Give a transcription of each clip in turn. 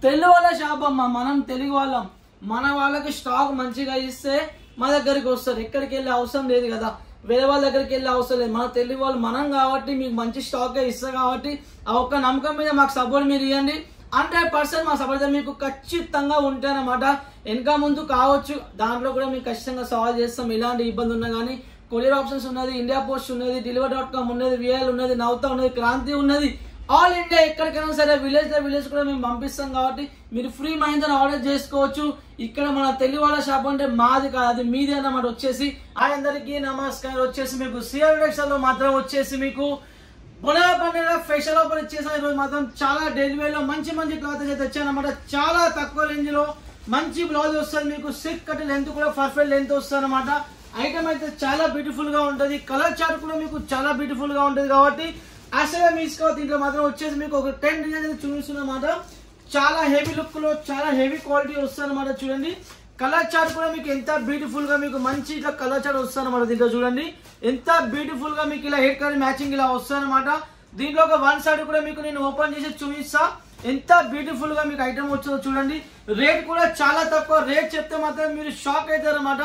తెలుగు వాళ్ళ షాప్ అమ్మ, మనం తెలుగు వాళ్ళం. మన వాళ్ళకి స్టాక్ మంచిగా ఇస్తే మా దగ్గరికి వస్తారు. ఎక్కడికి వెళ్ళే అవసరం లేదు కదా, వేరే వాళ్ళ దగ్గరికి వెళ్ళే అవసరం లేదు. మన తెలుగు వాళ్ళు మనం కాబట్టి మీకు మంచి స్టాకే ఇస్తాం కాబట్టి ఆ ఒక్క నమ్మకం మీద మాకు సపోర్ట్ మీరు ఇవ్వండి. 100% మా సపోర్ట్ మీకు ఖచ్చితంగా ఉంటాయన్నమాట. వెనక ముందు కావచ్చు, దాంట్లో కూడా మీకు ఖచ్చితంగా సాల్వ్ చేస్తాం. ఎలాంటి ఇబ్బంది ఉన్నా కానీ కొరియర్ ఆప్షన్స్ ఉన్నది, ఇండియా పోస్ట్ ఉన్నది, deliver.com ఉన్నది, విఎల్ ఉన్నది, నవ్వుతా ఉన్నది, క్రాంతి ఉన్నది. ఆల్ ఇండియా ఎక్కడికైనా సరే విలేజ్ కూడా మేము పంపిస్తాం కాబట్టి మీరు ఫ్రీ మైండ్ తో ఆర్డర్ చేసుకోవచ్చు. ఇక్కడ మన తెలుగు వాళ్ళ షాప్ అంటే మాది కాదు, అది మీది అన్నమాట. వచ్చేసి అందరికీ నమస్కారం. వచ్చేసి మీకు సిఆర్ఎక్స్ లో మాత్రం వచ్చేసి మీకు బొనాల పండుగ ఫెషల్ ఆఫర్ ఇచ్చేసాను. ఈరోజు మాత్రం చాలా డైలీ వేర్ లో మంచి క్లాత్ అయితే తెచ్చానమాట. చాలా తక్కువ రేంజ్ లో మంచి బ్లౌజ్ వస్తుంది మీకు. సిల్క్ కట్ లెంత్ కూడా పర్ఫెక్ట్ లెంత్ వస్తుంది అనమాట. ఐటమ్ అయితే చాలా బ్యూటిఫుల్ గా ఉంటది. కలర్ చార్ట్ కూడా మీకు చాలా బ్యూటిఫుల్ గా ఉంటది కాబట్టి అసలు మిస్ కాదు. దీంట్లో మాత్రం వచ్చేసి మీకు ఒక 10 డిజైన్ చూపిస్తున్నమాట. చాలా హెవీ లుక్ లో చాలా హెవీ క్వాలిటీ వస్తుంది అనమాట. చూడండి కలర్ చార్ట్ కూడా మీకు ఎంత బ్యూటిఫుల్ గా మీకు మంచి ఇట్లా కలర్ చార్ట్ వస్తుంది అనమాట. దీంట్లో చూడండి ఎంత బ్యూటిఫుల్ గా మీకు ఇలా హెయిర్ కలర్ మ్యాచింగ్ ఇలా వస్తుంది అనమాట. దీంట్లో ఒక 1 సైడ్ కూడా మీకు నేను ఓపెన్ చేసి చూపిస్తా ఎంత బ్యూటిఫుల్ గా మీకు ఐటమ్ వచ్చేదో చూడండి. రేట్ కూడా చాలా తక్కువ. రేట్ చెప్తే మాత్రం మీరు షాక్ అవుతారు అనమాట.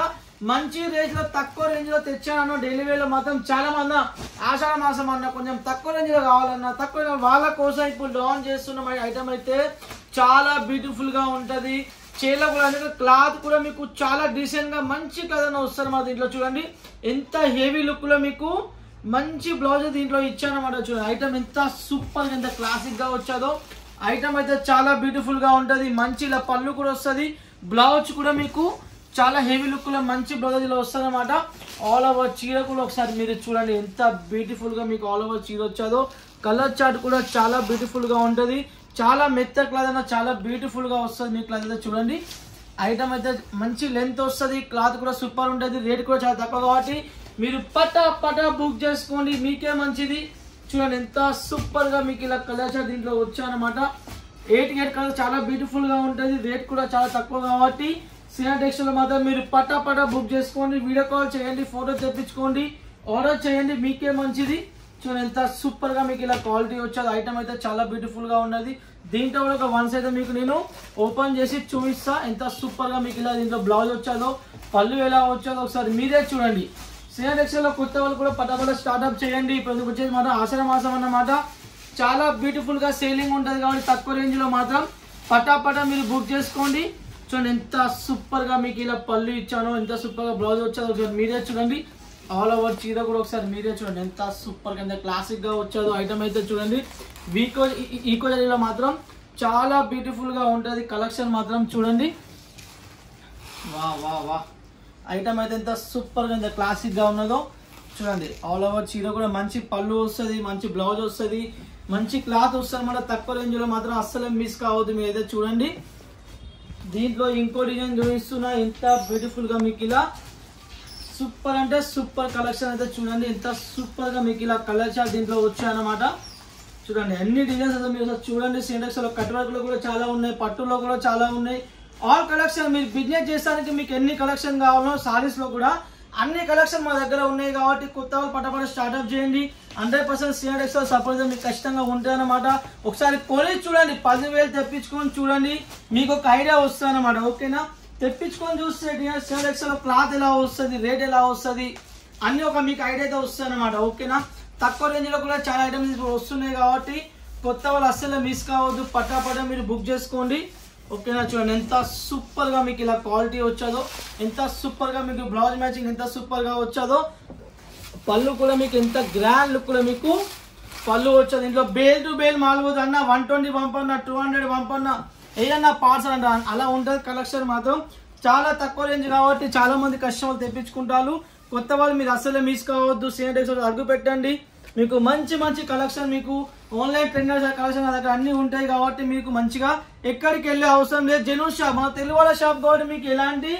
మంచి రేంజ్ లో తక్కువ రేంజ్ లో తెచ్చాను. డైలీ వేర్ లో మాత్రం చాలా మంది ఆషాఢ మాసం అన్న కొంచెం తక్కువ రేంజ్ లో కావాలన్నా తక్కువ వాళ్ళ కోసం ఇప్పుడు లాంచ్ చేస్తున్న ఐటమ్ అయితే చాలా బ్యూటిఫుల్ గా ఉంటది. చేలో కూడా అనేది క్లాత్ కూడా మీకు చాలా డీసెంట్ గా మంచి క్లాత్ వస్తుంది అన్నమాట. దీంట్లో చూడండి ఎంత హెవీ లుక్ లో మీకు మంచి బ్లౌజ్ దీంట్లో ఇచ్చాను అనమాట. చూడండి ఐటమ్ ఎంత సూపర్ గా ఎంత క్లాసిక్ గా వచ్చాదో. ఐటమ్ అయితే చాలా బ్యూటిఫుల్ గా ఉంటది. మంచి ఇలా పళ్ళు కూడా వస్తుంది. బ్లౌజ్ కూడా మీకు చాలా హెవీ లుక్ లో మంచి బ్లౌజ్ ఇలా వస్తుంది అనమాట. ఆల్ ఓవర్ చీర కూడా ఒకసారి మీరు చూడండి ఎంత బ్యూటిఫుల్ గా మీకు ఆల్ ఓవర్ చీర వచ్చాదో. కలర్ చార్ట్ కూడా చాలా బ్యూటిఫుల్ గా ఉంటది. చాలా మెత్త క్లాత్ అయినా చాలా బ్యూటిఫుల్ గా వస్తుంది మీ క్లాత్ అయితే చూడండి. ఐటమ్ అయితే మంచి లెంత్ వస్తుంది. క్లాత్ కూడా సూపర్ ఉంటుంది. రేట్ కూడా చాలా తక్కువ కాబట్టి మీరు పటా బుక్ చేసుకోండి, మీకే మంచిది. చూడండి ఎంత సూపర్ గా మీకు ఇలా కలర్ చార్ట్ దీంట్లో వచ్చానమాట. 8 కలర్ చాలా బ్యూటిఫుల్ గా ఉంటుంది. రేట్ కూడా చాలా తక్కువ కాబట్టి సిఆర్ఎక్స్ లో మాత్రం మీరు పటా బుక్ చేసుకోండి. వీడియో కాల్ చేయండి, ఫోటో తెప్పించుకోండి, ఆర్డర్ చేయండి, మీకే మంచిది. చూడండి ఎంత సూపర్ గా మీకు ఇలా క్వాలిటీ వచ్చేది. ఐటమ్ అయితే చాలా బ్యూటిఫుల్ గా ఉన్నది. దీంట్లో కూడా ఒక 1 సైడ్ మీకు నేను ఓపెన్ చేసి చూపిస్తా ఎంత సూపర్ గా మీకు ఇలా దీంట్లో బ్లౌజ్ వచ్చాదో, పళ్ళు ఎలా వచ్చాదో ఒకసారి మీరే చూడండి. సిఆర్ఎక్స్ లో కొత్త వాళ్ళు కూడా పటాపట స్టార్ట్అప్ చేయండి. ఇప్పుడు వచ్చేది మాత్రం ఆషాఢ మాసం అన్నమాట. చాలా బ్యూటిఫుల్ గా సేలింగ్ ఉంటుంది కాబట్టి తక్కువ రేంజ్ లో మాత్రం పటా మీరు బుక్ చేసుకోండి. చూడండి ఎంత సూపర్ గా మీకు ఇలా పళ్ళు ఇచ్చానో, ఎంత సూపర్ గా బ్లౌజ్ వచ్చాదో ఒకసారి మీరే చూడండి. ఆల్ ఓవర్ చీర కూడా ఒకసారి మీరే చూడండి ఎంత సూపర్ గా ఎంత క్లాసిక్ గా వచ్చాదో. ఐటమ్ అయితే చూడండి ఈకో జరీలో మాత్రం చాలా బ్యూటిఫుల్ గా ఉంటది. కలెక్షన్ మాత్రం చూడండి వా ఐటమ్ అయితే ఎంత సూపర్ గా ఎంత క్లాసిక్ గా ఉన్నదో చూడండి. ఆల్ ఓవర్ చీర కూడా మంచి పళ్ళు వస్తుంది, మంచి బ్లౌజ్ వస్తుంది, మంచి క్లాత్ వస్తుంది అన్నమాట. తక్కువ రేంజ్ లో మాత్రం అస్సలు మిస్ కావద్దు. మీరు అయితే చూడండి. దీంట్లో ఇంకో డిజైన్ చూపిస్తున్నా ఎంత బ్యూటిఫుల్ గా మీకు ఇలా సూపర్ అంటే సూపర్ కలెక్షన్ అయితే చూడండి. ఎంత సూపర్ గా మీకు ఇలా కలర్ చార్ట్ దీంట్లో వచ్చాయన్నమాట. చూడండి అన్ని డిజైన్స్ అయితే మీరు చూడండి. సిండెక్స్ లో కట్ వర్క్ లో కూడా చాలా ఉన్నాయి, పట్టులో కూడా చాలా ఉన్నాయి. ఆల్ కలెక్షన్ మీరు బిజినెస్ చేసడానికి మీకు ఎన్ని కలెక్షన్ కావాలో సారీస్ లో కూడా అన్ని కలెక్షన్ మా దగ్గర ఉన్నాయి కాబట్టి కొత్త వాళ్ళు పటపట స్టార్ట్అప్ చేయండి. 100% సిఆర్ఎక్స్ లో సపోర్ట్ మీకు ఖచ్చితంగా ఉంటాయన్నమాట. ఒకసారి కొని చూడండి, 10,000 తెప్పించుకొని చూడండి, మీకు ఒక ఐడియా వస్తుంది అనమాట. ఓకేనా, తెప్పించుకొని చూస్తే సిఆర్ఎక్స్ లో క్లాత్ ఎలా వస్తుంది, రేట్ ఎలా వస్తుంది అన్ని ఒక మీకు ఐడియా అయితే వస్తుంది అనమాట. ఓకేనా, తక్కువ రేంజ్ లో కూడా చాలా ఐటమ్స్ ఇప్పుడు వస్తున్నాయి కాబట్టి కొత్త వాళ్ళు అస్సలు మిస్ కావద్దు. పటా మీరు బుక్ చేసుకోండి. ఓకేనా, చూడండి ఎంత సూపర్ గా మీకు ఇలా క్వాలిటీ వచ్చాదో, ఎంత సూపర్ గా మీకు బ్లౌజ్ మ్యాచింగ్ ఎంత సూపర్ గా వచ్చాదో. పళ్ళు కూడా మీకు ఎంత గ్రాండ్ లుక్ కూడా మీకు పళ్ళు వచ్చాది. ఇంట్లో బేల్ టు బేల్ మాల్పోదు అన్న 120 పంపన్నా 200 పంపన్నా ఏదన్నా పార్సల్ అంట అలా ఉంటుంది. కలెక్షన్ మాత్రం చాలా తక్కువ రేంజ్ కాబట్టి చాలా మంది కస్టమర్లు తెప్పించుకుంటారు. కొత్త వాళ్ళు మీరు అస్సలు మిస్ కావద్దు. సిఆర్ఎక్స్ అడుగు పెట్టండి. మీకు మంచి కలెక్షన్ మీకు ఆన్లైన్ ట్రెండర్స్ కలెక్షన్ దగ్గర అన్ని ఉంటాయి కాబట్టి మీకు మంచిగా ఎక్కడికి వెళ్ళే అవసరం లేదు. జెన్యూన్ షాప్, మన తెలుగు వాళ్ళ షాప్ కాబట్టి మీకు ఎలాంటి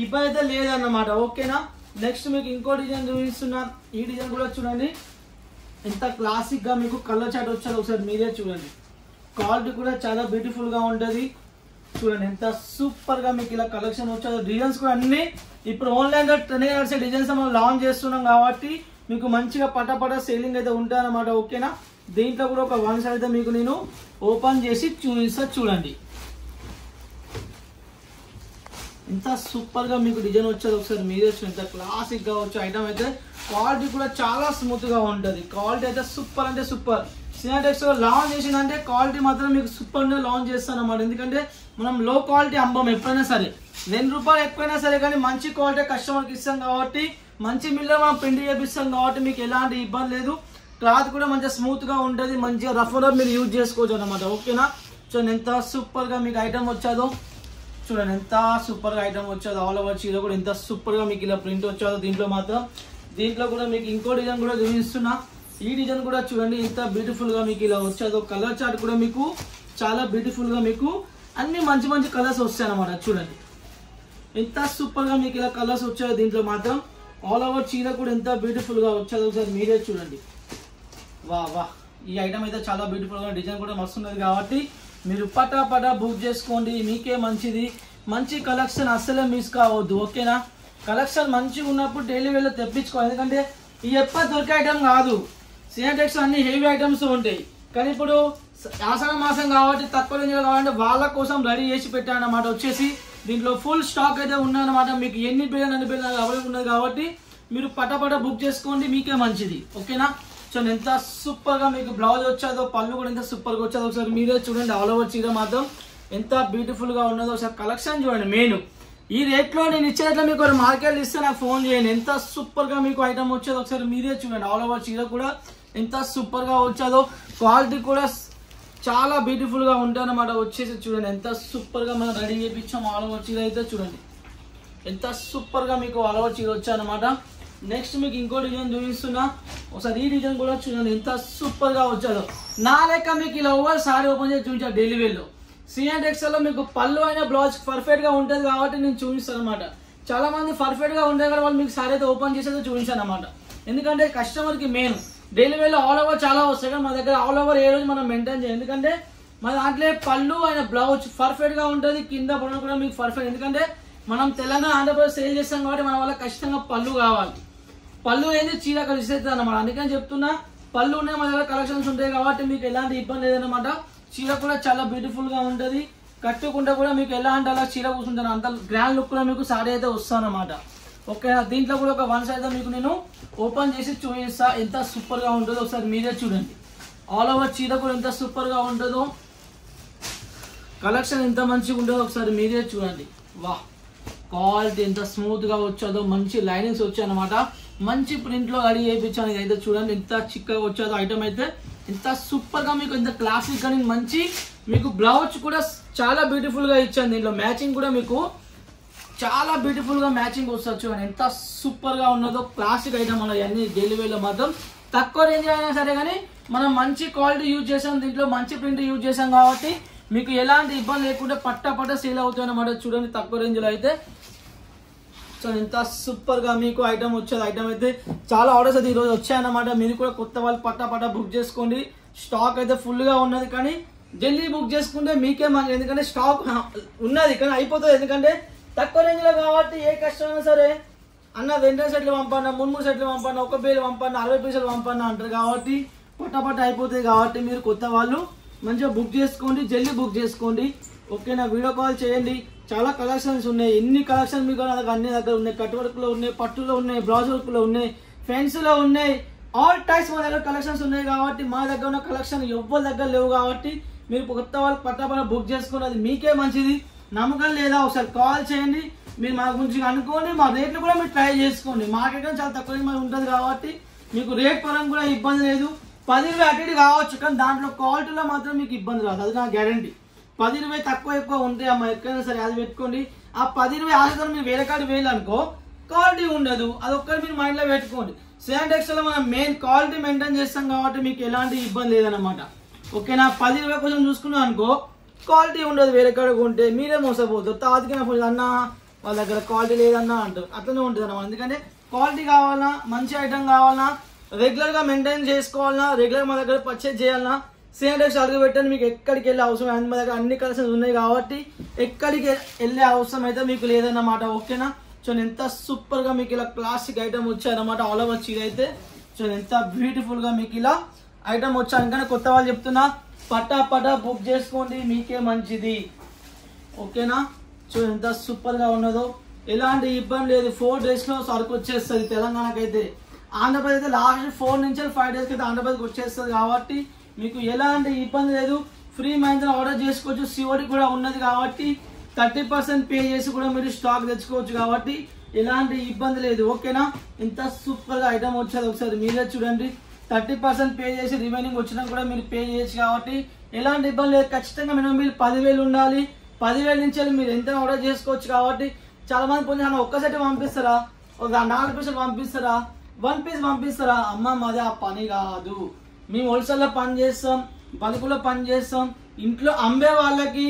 ఇబ్బంది అయితే లేదన్నమాట. ఓకేనా, నెక్స్ట్ మీకు ఇంకో డిజైన్ చూపిస్తున్నా. ఈ డిజైన్ కూడా చూడండి ఎంత క్లాసిక్ గా మీకు కలర్ చాట్ వచ్చాదో ఒకసారి మీరే చూడండి. క్వాలిటీ కూడా చాలా బ్యూటిఫుల్ గా ఉంటది. చూడండి ఎంత సూపర్ గా మీకు ఇలా కలెక్షన్ వచ్చాదో. డిజైన్స్ కూడా అన్ని ఇప్పుడు ఆన్లైన్ లో ట్రెండింగ్ నడిచే డిజైన్స్ మనం లాంచ్ చేస్తున్నాం కాబట్టి మీకు మంచిగా పటా సేలింగ్ అయితే ఉంటాయన్నమాట. ఓకేనా, దీంట్లో కూడా ఒక వన్ సైడ్ మీకు నేను ఓపెన్ చేసి చూపిస్తా చూడండి. ఎంత సూపర్ గా మీకు డిజైన్ వచ్చేది ఒకసారి మీరే చూడండి. ఎంత క్లాసిక్ గా వచ్చే ఐటమ్ అయితే క్వాలిటీ కూడా చాలా స్మూత్ గా ఉంటుంది. క్వాలిటీ అయితే సూపర్ అంటే సూపర్. సినాటెక్స్ లాంచ్ చేసిందంటే క్వాలిటీ మాత్రం మీకు సూపర్ గా లాంచ్ చేస్తాను అన్నమాట. ఎందుకంటే మనం లో క్వాలిటీ అమ్మం ఎప్పుడైనా సరే, ₹2 ఎక్కువైనా సరే కానీ మంచి క్వాలిటీ కస్టమర్కి ఇస్తాం కాబట్టి, మంచి మిల్లో మనం ప్రింట్ చేపిస్తాం కాబట్టి మీకు ఎలాంటి ఇబ్బంది లేదు. క్లాత్ కూడా మంచిగా స్మూత్ గా ఉంటుంది, మంచిగా రఫ్ మీరు యూజ్ చేసుకోవచ్చు అనమాట. ఓకేనా? చూడండి ఎంత సూపర్ గా మీకు ఐటమ్ వచ్చాదో, చూడండి ఎంత సూపర్ గా ఐటమ్ వచ్చాదో. ఆల్ ఓవర్ చీర కూడా ఎంత సూపర్ గా మీకు ఇలా ప్రింట్ వచ్చాదో. దీంట్లో కూడా మీకు ఇంకో డిజైన్ కూడా చూపిస్తున్నా. ఈ డిజైన్ కూడా చూడండి ఎంత బ్యూటిఫుల్ గా మీకు ఇలా వచ్చాదో. కలర్ చార్ట్ కూడా మీకు చాలా బ్యూటిఫుల్ గా మీకు అన్ని మంచి మంచి కలర్స్ వస్తాయి అనమాట. చూడండి ఎంత సూపర్ గా మీకు ఇలా కలర్స్ వచ్చాయో. దీంట్లో మాత్రం ఆల్ ఓవర్ చీర కూడా ఎంత బ్యూటిఫుల్ గా వచ్చాదో ఒకసారి మీరే చూడండి. వా వా, ఈ ఐటమ్ అయితే చాలా బ్యూటిఫుల్ గా, డిజైన్ కూడా మస్తున్నది కాబట్టి మీరు పటా బుక్ చేసుకోండి, మీకే మంచిది. మంచి కలెక్షన్ అస్సలే మిస్ కావద్దు. ఓకేనా? కలెక్షన్ మంచిగా ఉన్నప్పుడు డైలీ వేలో తెప్పించుకోవాలి. ఎందుకంటే ఈ ఎప్పుడు దొరికే ఐటమ్ కాదు. సినాటెక్స్ అన్ని హెవీ ఐటమ్స్ ఉంటాయి, కానీ ఇప్పుడు ఆషాఢ మాసం కాబట్టి తక్కువ రేంజ్లో కావాలంటే వాళ్ళ కోసం రెడీ చేసి పెట్టానమాట. వచ్చేసి దీంట్లో ఫుల్ స్టాక్ అయితే ఉన్నదన్నమాట. మీకు ఎన్ని బిర్యానీ అన్ని బిర్యానీ అవైలబుల్ ఉన్నది కాబట్టి మీరు పటా బుక్ చేసుకోండి, మీకే మంచిది. ఓకేనా? చూడండి ఎంత సూపర్ గా మీకు బ్లౌజ్ వచ్చాదో, పళ్ళు కూడా ఎంత సూపర్ గా వచ్చాదో ఒకసారి మీరే చూడండి. ఆల్ ఓవర్ చీర మాత్రం ఎంత బ్యూటిఫుల్ గా ఉన్నదో ఒకసారి కలెక్షన్ చూడండి. మెయిన్ ఈ రేట్ లో నేను ఇచ్చేట్లా మీకు మార్కెట్ ఇస్తే నాకు ఫోన్ చేయండి. ఎంత సూపర్ గా మీకు ఐటమ్ వచ్చేదో ఒకసారి మీరే చూడండి. ఆల్ ఓవర్ చీర కూడా ఎంత సూపర్ గా వచ్చాదో. క్వాలిటీ కూడా చాలా బ్యూటిఫుల్ గా ఉంటుంది అన్నమాట. వచ్చేసి చూడండి ఎంత సూపర్ గా మనం రెడీ చేయించాం. ఆల్ ఓవర్ చీర అయితే చూడండి ఎంత సూపర్ గా మీకు ఆల్ ఓవర్ చీర వచ్చానమాట. నెక్స్ట్ మీకు ఇంకో డిజైన్ చూపిస్తున్నా ఒకసారి. ఈ డిజైన్ కూడా చూడండి ఎంత సూపర్ గా వచ్చాదో. నా లెక్క మీకు ఇలా ఓవర్ సారీ ఓపెన్ చేసి చూపించాను డైలీ వేర్ లో. సినాటెక్స్ లో మీకు పళ్ళు అయినా బ్లౌజ్ పర్ఫెక్ట్ గా ఉంటుంది కాబట్టి నేను చూపిస్తాను అనమాట. చాలా మంది పర్ఫెక్ట్ గా ఉండే కదా వాళ్ళు మీకు సారీ అయితే ఓపెన్ చేసేది చూపించాను అనమాట. ఎందుకంటే కస్టమర్ కి మెయిన్ డైలీ వేర్ లో ఆల్ ఓవర్ చాలా వస్తాయి, కానీ మా దగ్గర ఆల్ ఓవర్ ఏ రోజు మనం మెయింటైన్ చేయాలి. ఎందుకంటే మా దాంట్లో పళ్ళు అయిన బ్లౌజ్ పర్ఫెక్ట్ గా ఉంటుంది, కింద పళ్ళు కూడా మీకు పర్ఫెక్ట్. ఎందుకంటే మనం తెలంగాణ ఆంధ్రప్రదేశ్ సేల్ చేస్తాం కాబట్టి మన వల్ల ఖచ్చితంగా పళ్ళు కావాలి. పళ్ళు ఏంది చీర కలిసేస్తుంది అనమాట. అందుకని చెప్తున్నా, పళ్ళు ఉన్నాయి మన దగ్గర కలెక్షన్స్ ఉంటాయి కాబట్టి మీకు ఎలాంటి ఇబ్బంది లేదనమాట. చీర కూడా చాలా బ్యూటిఫుల్ గా ఉంటుంది, కట్టుకుంటే కూడా మీకు ఎలా అంటే అలా చీర కూర్చుంటాను. అంత గ్రాండ్ లుక్ కూడా మీకు సారీ అయితే వస్తానమాట. ఓకే, దీంట్లో కూడా ఒక వన్ సైడ్ మీకు నేను ఓపెన్ చేసి చూపిస్తా ఎంత సూపర్ గా ఉంటుందో ఒకసారి మీరే చూడండి. ఆల్ ఓవర్ చీర కూడా ఎంత సూపర్ గా ఉంటుందో, కలెక్షన్ ఎంత మంచిగా ఉంటుందో ఒకసారి మీరే చూడండి. వా, క్వాలిటీ ఎంత స్మూత్ గా వచ్చాదో, మంచి లైనింగ్స్ వచ్చాయన్నమాట. మంచి ప్రింట్ లో రెడీ చేయించాను. ఇదైతే చూడండి ఎంత చిక్కగా వచ్చాదో ఐటమ్ అయితే. ఎంత సూపర్ గా మీకు ఎంత క్లాసిక్ కానీ మంచి మీకు బ్లౌజ్ కూడా చాలా బ్యూటిఫుల్ గా ఇచ్చాను. దీంట్లో మ్యాచింగ్ కూడా మీకు చాలా బ్యూటిఫుల్ గా మ్యాచింగ్ వస్తుంది. చూడండి ఎంత సూపర్ గా ఉన్నదో. క్లాసిక్ ఐటమ్ అన్నది అన్ని డైలీ వేర్ లో మాత్రం తక్కువ రేంజ్ అయినా సరే కానీ మనం మంచి క్వాలిటీ యూజ్ చేసాం, దీంట్లో మంచి ప్రింట్ యూజ్ చేసాం కాబట్టి మీకు ఎలాంటి ఇబ్బంది లేకుండా పట్టా సేల్ అవుతాయి అన్నమాట. చూడండి తక్కువ రేంజ్ లో అయితే. సో ఎంత సూపర్ గా మీకు ఐటమ్ వచ్చేది. ఐటమ్ అయితే చాలా ఆర్డర్స్ అయితే ఈరోజు వచ్చాయన్నమాట. మీరు కూడా కొత్త వాళ్ళు పట్టా బుక్ చేసుకోండి. స్టాక్ అయితే ఫుల్ గా ఉన్నది, కానీ జల్దీ బుక్ చేసుకుంటే మీకే మంచి. ఎందుకంటే స్టాక్ ఉన్నది కానీ అయిపోతుంది. ఎందుకంటే తక్కువ రేంజ్ లో కాబట్టి ఏ కస్టమర్ సరే అన్న 2 సెట్లు పంపన్నా, 3 సెట్లు పంపన్నా, ఒక బేలు పంపన్నా, 60 పీసులు పంపన్నా అంటారు కాబట్టి పట్టా అయిపోతుంది. కాబట్టి మీరు కొత్త వాళ్ళు మంచిగా బుక్ చేసుకోండి, జల్దీ బుక్ చేసుకోండి. ఓకేనా? వీడియో కాల్ చేయండి. చాలా కలెక్షన్స్ ఉన్నాయి. ఎన్ని కలెక్షన్ మీకు అన్ని దగ్గర ఉన్నాయి. కట్ వర్క్ లో ఉన్నాయి, పట్టులో ఉన్నాయి, బ్లౌజ్ వర్క్ లో ఉన్నాయి, ఫెన్స్ లో ఉన్నాయి. ఆల్ టైప్స్ మా దగ్గర కలెక్షన్స్ ఉన్నాయి కాబట్టి మా దగ్గర ఉన్న కలెక్షన్ ఎవ్వరి దగ్గర లేవు కాబట్టి మీరు కొత్త వాళ్ళు పట్టా బుక్ చేసుకుని అది మీకే మంచిది. నమ్మకం లేదా ఒకసారి కాల్ చేయండి. మీరు మా గురించి అనుకోండి, మా రేట్లు కూడా మీరు ట్రై చేసుకోండి. మార్కెట్ చాలా తక్కువ ఉంటుంది కాబట్టి మీకు రేట్ పరంగా కూడా ఇబ్బంది లేదు. 10-20 అటు ఇటు కావచ్చు, కానీ దాంట్లో క్వాలిటీలో మాత్రం మీకు ఇబ్బంది రాదు, అది నా గ్యారంటీ. 10-20 తక్కువ ఎక్కువ ఉంటాయి అమ్మా, ఎక్కడైనా సరే అది పెట్టుకోండి. ఆ 10-20 ఆశతో మీరు వేరే కాడి వేయాలనుకో క్వాలిటీ ఉండదు, అది ఒక్కటి మీరు మైండ్ లో పెట్టుకోండి. సినాటెక్స్ లో మనం మెయిన్ క్వాలిటీ మెయింటైన్ చేస్తాం కాబట్టి మీకు ఎలాంటి ఇబ్బంది లేదన్నమాట. ఓకేనా? 10-20 కోసం చూసుకున్నాం అనుకో క్వాలిటీ ఉండదు, వేరే కాడ కొంటే మీరే మోసపోతారు. తాతికి అన్న వాళ్ళ దగ్గర క్వాలిటీ లేదన్నా అంటారు, అట్లనే ఉంటుంది అన్నమాట. ఎందుకంటే క్వాలిటీ కావాలన్నా, మంచి ఐటమ్ కావాలన్నా, రెగ్యులర్ గా మెయింటైన్ చేసుకోవాలన్నా, రెగ్యులర్ మా దగ్గర పర్చేజ్ చేయాలన్నా సినాటెక్స్ అడుగు పెట్టండి. మీకు ఎక్కడికి వెళ్ళే అవసరం, మా దగ్గర అన్ని కలెక్షన్స్ ఉన్నాయి కాబట్టి ఎక్కడికి వెళ్ళే అవసరం అయితే మీకు లేదన్నమాట. ఓకేనా? సో ఎంత సూపర్ గా మీకు ఇలా క్లాసిక్ ఐటమ్ వచ్చాయన్నమాట. ఆల్ ఓవర్ చీర అయితే సో ఎంత బ్యూటిఫుల్ గా మీకు ఇలా ఐటమ్ వచ్చాను, కానీ కొత్త వాళ్ళు చెప్తున్నా పటా బుక్ చేసుకోండి, మీకే మంచిది. ఓకేనా? చూడండి ఎంత సూపర్ గా ఉన్నదో, ఎలాంటి ఇబ్బంది లేదు. 4 days లో సరుకు వచ్చేస్తుంది తెలంగాణకైతే. ఆంధ్రప్రదేశ్ అయితే లాస్ట్ 4 నుంచి 5 days అయితే ఆంధ్రప్రదేశ్కి వచ్చేస్తుంది కాబట్టి మీకు ఎలాంటి ఇబ్బంది లేదు. ఫ్రీ మైండ్ ఆర్డర్ చేసుకోవచ్చు, సిఓడి కూడా ఉన్నది కాబట్టి 30% పే చేసి కూడా మీరు స్టాక్ తెచ్చుకోవచ్చు కాబట్టి ఎలాంటి ఇబ్బంది లేదు. ఓకేనా? ఎంత సూపర్ గా ఐటమ్ వచ్చేది ఒకసారి మీరే చూడండి. 30% పే చేసి రిమైనింగ్ వచ్చినా కూడా మీరు పే చేయొచ్చు కాబట్టి ఎలాంటి ఇబ్బంది లేదు. ఖచ్చితంగా మినిమం బిల్ 10,000 ఉండాలి. 10,000 నుంచి మీరు ఎంత ఆర్డర్ చేసుకోవచ్చు కాబట్టి చాలా మంది పొంది ఒక్క సెట్ పంపిస్తారా, ఒక 4 పీసులు పంపిస్తారా, 1 piece పంపిస్తారా? అమ్మ మాది ఆ పని కాదు. మేము హోల్సేల్లో పని చేస్తాం, బల్కులో పని చేస్తాం, ఇంట్లో అమ్మే వాళ్ళకి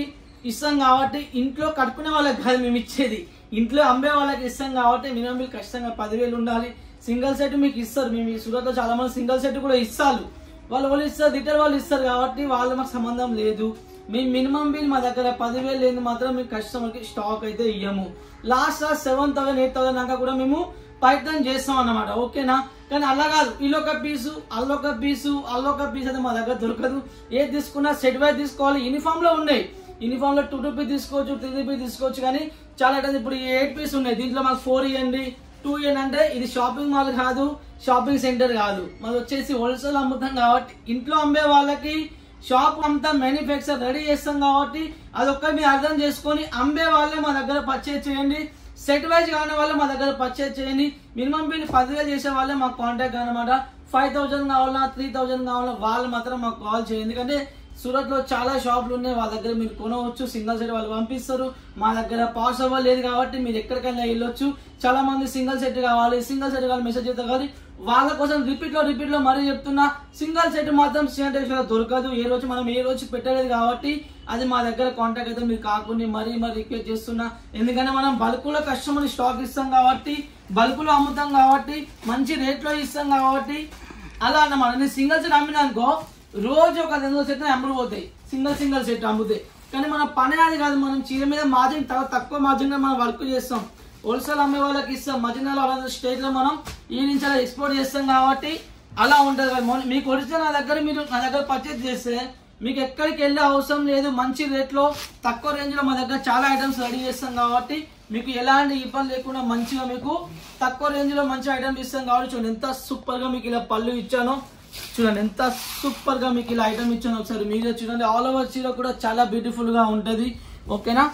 ఇస్తాం కాబట్టి, ఇంట్లో కట్టుకునే వాళ్ళకి కాదు మేము ఇచ్చేది, ఇంట్లో అమ్మే వాళ్ళకి ఇస్తాం కాబట్టి మినిమం బిల్ ఖచ్చితంగా 10,000 ఉండాలి. సింగిల్ సెట్ మీకు ఇస్తారు. మేము ఈ సూరత్ లో చాలా మంది సింగిల్ సెట్ కూడా ఇస్తారు. వాళ్ళు ఇస్తారు, రిటైల్ వాళ్ళు ఇస్తారు కాబట్టి వాళ్ళు మాకు సంబంధం లేదు. మీ మినిమం బిల్ మా దగ్గర 10,000 లేని మాత్రం మీకు కస్టమర్ కి స్టాక్ అయితే ఇయ్యము. లాస్ట్ 7,000 8,000 దాకా కూడా మేము ప్రయత్నం చేస్తాం అన్నమాట. ఓకేనా? కానీ అలా కాదు, ఇల్లొక పీసు అల్లొక పీసు అయితే మా దగ్గర దొరకదు. ఏది తీసుకున్నా సెట్ వైజ్ తీసుకోవాలి. యూనిఫామ్ లో ఉన్నాయి, యూనిఫామ్ లో 2 రూపీస్ తీసుకోవచ్చు, 3 రూపీస్ తీసుకోవచ్చు. కానీ చాలా ఐటమ్స్ ఇప్పుడు 8 పీస్ ఉన్నాయి, దీంట్లో మాకు 4 ఇవ్వండి 2 ఇవ్వండి అంటే ఇది షాపింగ్ మాల్ కాదు, షాపింగ్ సెంటర్ కాదు, మాది వచ్చేసి హోల్సేల్ అమ్ముతాం కాబట్టి ఇంట్లో అమ్మే వాళ్ళకి షాప్ అంతా మ్యానుఫ్యాక్చర్ రెడీ చేస్తాం కాబట్టి అదొక్కటి మీరు అర్థం చేసుకొని అమ్మే వాళ్ళే మా దగ్గర పర్చేజ్ చేయండి. సెట్ వైజ్ కాని వాళ్ళే మా దగ్గర పర్చేజ్ చేయండి. మినిమం బిల్ 10,000 చేసే వాళ్ళే మాకు కాంటాక్ట్ అనమాట. 5,000 కావాలా 3,000 కావాలా వాళ్ళు మాత్రం మాకు కాల్ చేయండి. ఎందుకంటే సూరత్ లో చాలా షాపులు ఉన్నాయి, వాళ్ళ దగ్గర మీరు కొనవచ్చు. సింగిల్ సెట్ వాళ్ళు పంపిస్తారు, మా దగ్గర పాసిబుల్ లేదు కాబట్టి మీరు ఎక్కడికైనా వెళ్ళొచ్చు. చాలా మంది సింగిల్ సెట్ కావాలి మెసేజ్ చేస్తారు కానీ వాళ్ళ కోసం రిపీట్ లో మరీ చెప్తున్నా, సింగిల్ సెట్ మాత్రం సిఎన్టీఎక్స్ దొరకదు. ఏ రోజు పెట్టలేదు కాబట్టి అది మా దగ్గర కాంటాక్ట్ అయితే మీరు కాకుండా మరీ రిక్వెస్ట్ చేస్తున్నా. ఎందుకంటే మనం బల్కులో కస్టమర్ స్టాక్ ఇస్తాం కాబట్టి, బల్కులో అమ్ముతాం కాబట్టి, మంచి రేట్ లో ఇస్తాం కాబట్టి అలా అన్నమాట. నేను సింగిల్ సెట్ అమ్మినా అనుకో రోజు ఒక 2 సెట్ అమ్ముడు పోతాయి, సింగిల్ సెట్ అమ్ముతాయి. కానీ మన పని అది కాదు, మనం చీర మీద మార్జిన్ తక్కువ మార్జిన్ మనం వర్క్ చేస్తాం. హోల్సేల్ అమ్మే వాళ్ళకి ఇస్తాం, మధ్యలో స్టేట్ లో మనం ఈ నుంచి అలా ఎక్స్పోర్ట్ చేస్తాం కాబట్టి అలా ఉంటది కదా. మీకు ఒరిజినల్ మీరు నా దగ్గర పర్చేజ్ చేస్తే మీకు ఎక్కడికి వెళ్ళే అవసరం లేదు. మంచి రేట్ లో తక్కువ రేంజ్ లో మా దగ్గర చాలా ఐటమ్స్ రెడీ చేస్తాం కాబట్టి మీకు ఎలాంటి ఇబ్బంది లేకుండా మంచిగా మీకు తక్కువ రేంజ్ లో మంచి ఐటమ్స్ ఇస్తాం కాబట్టి చూడండి ఎంత సూపర్ గా మీకు ఇలా పళ్ళు ఇచ్చానో, చూడండి ఎంత సూపర్ గా మీకు ఇలా ఐటమ్ ఇచ్చాను ఒకసారి మీరే చూడండి. ఆల్ ఓవర్ చీర కూడా చాలా బ్యూటిఫుల్ గా ఉంటది. ఓకేనా?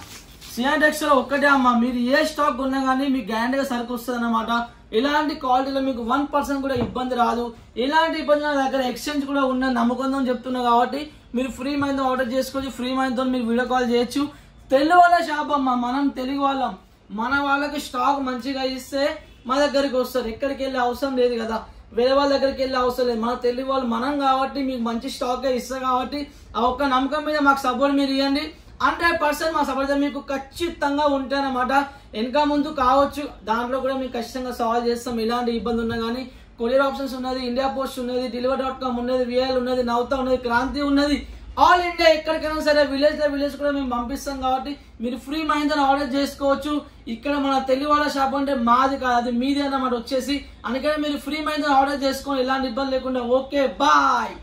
సిఎన్టీఎక్స్ లో ఒక్కటే అమ్మా, మీరు ఏ స్టాక్ కొన్నా కానీ మీకు గ్యారంటీ గా సరుకు వస్తుంది అన్నమాట. ఎలాంటి క్వాలిటీలో మీకు 1% కూడా ఇబ్బంది రాదు. ఎలాంటి ఇబ్బంది నా దగ్గర ఎక్స్చేంజ్ కూడా ఉన్న నమ్మకం చెప్తున్నా కాబట్టి మీరు ఫ్రీ మైండ్ ఆర్డర్ చేసుకోవచ్చు. ఫ్రీ మైండ్ తో మీరు వీడియో కాల్ చేయొచ్చు. తెలుగు వాళ్ళ షాప్ అమ్మా, మనం తెలుగు వాళ్ళం, మన వాళ్ళకి స్టాక్ మంచిగా ఇస్తే మా దగ్గరికి వస్తారు. ఎక్కడికి వెళ్ళే అవసరం లేదు కదా, వేరే వాళ్ళ దగ్గరికి వెళ్ళే అవసరం లేదు. మన తెలుగు వాళ్ళు మనం కాబట్టి మీకు మంచి స్టాకే ఇస్తాం కాబట్టి ఆ ఒక్క నమ్మకం మీద మాకు సపోర్ట్ మీరు ఇవ్వండి. 100% మా సపోర్ట్ మీకు ఖచ్చితంగా ఉంటాయన్నమాట. వెనక ముందు కావచ్చు, దాంట్లో కూడా మీకు ఖచ్చితంగా సాల్వ్ చేస్తాం. ఎలాంటి ఇబ్బంది ఉన్నా కానీ కొరియర్ ఆప్షన్స్ ఉన్నది, ఇండియా పోస్ట్ ఉన్నది, deliver.com ఉన్నది, VL ఉన్నది, నవత ఉన్నది, క్రాంతి ఉన్నది. ఆల్ ఇండియా ఎక్కడికైనా సరే విలేజ్ కూడా మేము పంపిస్తాం కాబట్టి మీరు ఫ్రీ మైండ్ తో ఆర్డర్ చేసుకోవచ్చు. ఇక్కడ మన తెలుగు వాళ్ళ షాప్ అంటే మాది కాదు, అది మీది అన్నమాట వచ్చేసి. అందుకని మీరు ఫ్రీ మైండ్ తో ఆర్డర్ చేసుకొని ఎలాంటి ఇబ్బంది లేకుండా. Okay, bye.